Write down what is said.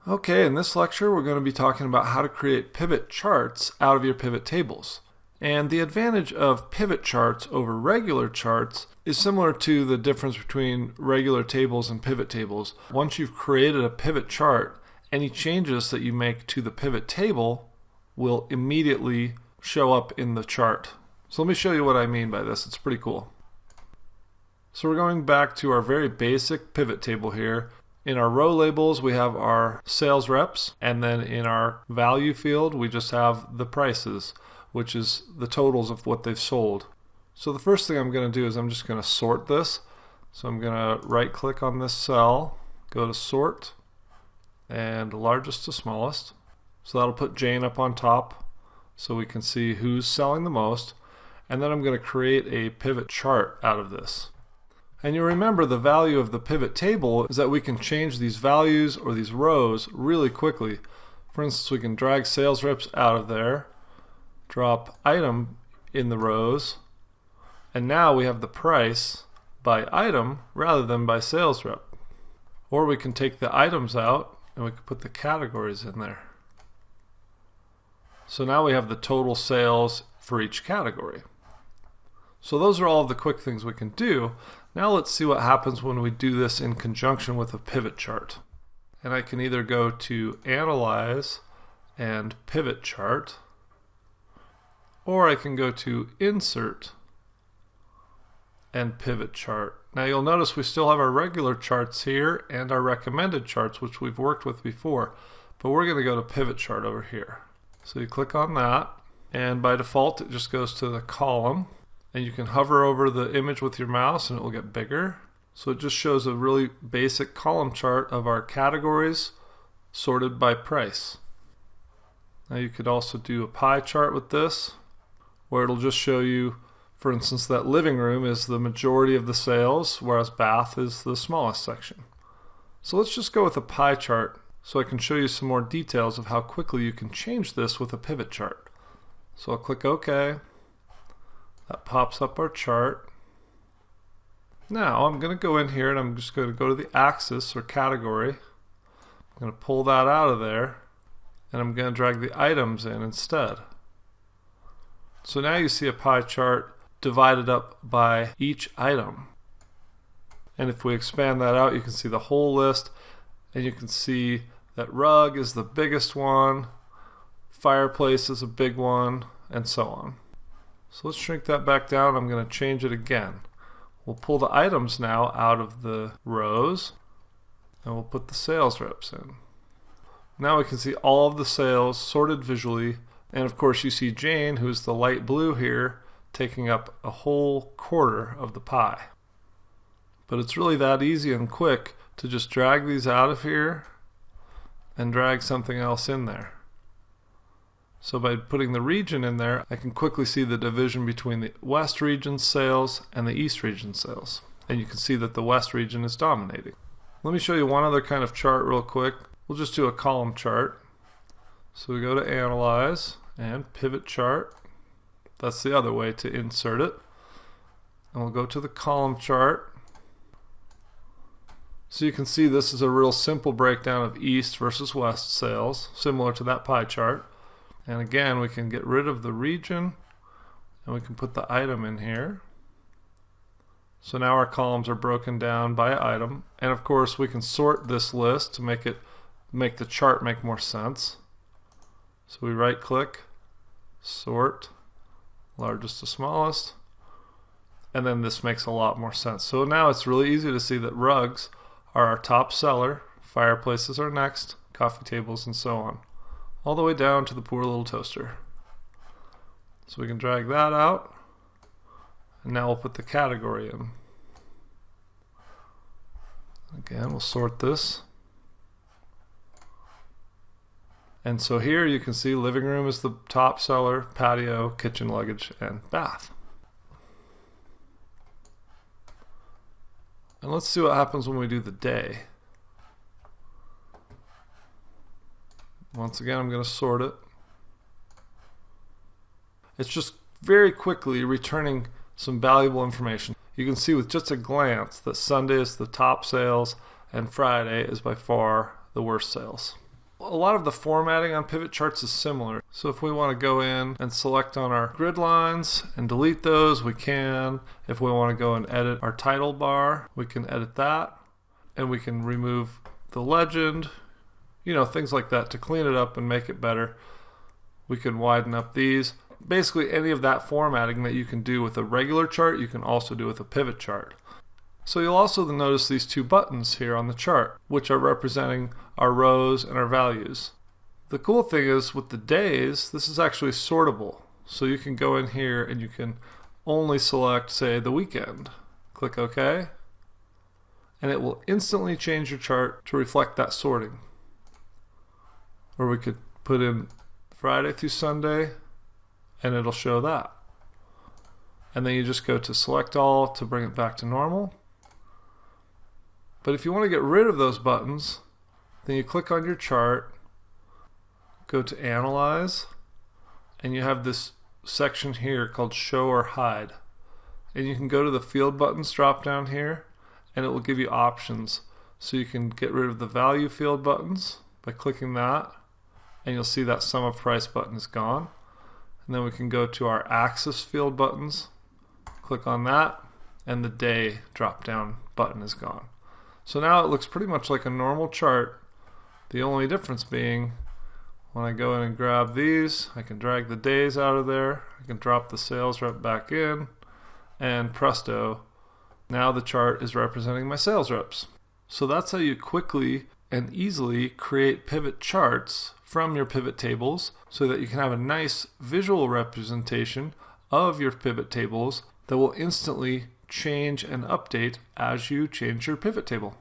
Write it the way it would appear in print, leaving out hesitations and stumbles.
Okay, in this lecture we're going to be talking about how to create pivot charts out of your pivot tables. And the advantage of pivot charts over regular charts is similar to the difference between regular tables and pivot tables. Once you've created a pivot chart, any changes that you make to the pivot table will immediately show up in the chart. So let me show you what I mean by this. It's pretty cool. So we're going back to our very basic pivot table here. In our row labels, we have our sales reps, and then in our value field, we just have the prices, which is the totals of what they've sold. So the first thing I'm going to do is I'm just going to sort this. So I'm going to right-click on this cell, go to Sort, and largest to smallest. So that'll put Jane up on top so we can see who's selling the most. And then I'm going to create a pivot chart out of this. And you remember the value of the pivot table is that we can change these values or these rows really quickly. For instance, we can drag sales reps out of there, drop item in the rows, and now we have the price by item rather than by sales rep. Or we can take the items out and we can put the categories in there. So now we have the total sales for each category. So those are all of the quick things we can do. Now let's see what happens when we do this in conjunction with a pivot chart. And I can either go to Analyze and Pivot Chart, or I can go to Insert and Pivot Chart. Now you'll notice we still have our regular charts here and our recommended charts, which we've worked with before, but we're going to go to Pivot Chart over here. So you click on that, and by default it just goes to the column. And you can hover over the image with your mouse and it will get bigger. So it just shows a really basic column chart of our categories sorted by price. Now you could also do a pie chart with this, where it'll just show you, for instance, that living room is the majority of the sales, whereas bath is the smallest section. So let's just go with a pie chart so I can show you some more details of how quickly you can change this with a pivot chart. So I'll click OK. That pops up our chart. Now I'm going to go in here and I'm just going to go to the axis or category. I'm going to pull that out of there and I'm going to drag the items in instead. So now you see a pie chart divided up by each item. And if we expand that out, you can see the whole list, and you can see that rug is the biggest one, fireplace is a big one, and so on. So let's shrink that back down. I'm going to change it again. We'll pull the items now out of the rows and we'll put the sales reps in. Now we can see all of the sales sorted visually, and of course you see Jane, who's the light blue here, taking up a whole quarter of the pie. But it's really that easy and quick to just drag these out of here and drag something else in there. So by putting the region in there, I can quickly see the division between the West region's sales and the East region's sales. And you can see that the West region is dominating. Let me show you one other kind of chart real quick. We'll just do a column chart. So we go to Analyze and Pivot Chart. That's the other way to insert it. And we'll go to the column chart. So you can see this is a real simple breakdown of East versus West sales, similar to that pie chart. And again, we can get rid of the region and we can put the item in here. So now our columns are broken down by item. And of course, we can sort this list to make the chart make more sense. So we right click, sort, largest to smallest, and then this makes a lot more sense. So now it's really easy to see that rugs are our top seller, fireplaces are next, coffee tables, and so on, all the way down to the poor little toaster. So we can drag that out, and now we'll put the category in. Again, we'll sort this. And so here you can see living room is the top seller, patio, kitchen, luggage, and bath. And let's see what happens when we do the day. Once again, I'm going to sort it. It's just very quickly returning some valuable information. You can see with just a glance that Sunday is the top sales and Friday is by far the worst sales. A lot of the formatting on pivot charts is similar. So if we want to go in and select on our grid lines and delete those, we can. If we want to go and edit our title bar, we can edit that. And we can remove the legend, things like that to clean it up and make it better. We can widen up these. Basically any of that formatting that you can do with a regular chart, you can also do with a pivot chart. So you'll also notice these two buttons here on the chart, which are representing our rows and our values. The cool thing is with the days, this is actually sortable. So you can go in here and you can only select, say, the weekend. Click OK. And it will instantly change your chart to reflect that sorting. Or we could put in Friday through Sunday, and it'll show that. And then you just go to select all to bring it back to normal. But if you want to get rid of those buttons, then you click on your chart, go to Analyze, and you have this section here called Show or Hide. And you can go to the Field Buttons drop down here, and it will give you options. So you can get rid of the Value Field buttons by clicking that, and you'll see that Sum of Price button is gone. And then we can go to our Axis Field buttons, click on that, and the Day drop down button is gone. So now it looks pretty much like a normal chart. The only difference being when I go in and grab these, I can drag the days out of there, I can drop the sales rep back in, and presto, now the chart is representing my sales reps. So that's how you quickly and easily create pivot charts from your pivot tables so that you can have a nice visual representation of your pivot tables that will instantly change and update as you change your pivot table.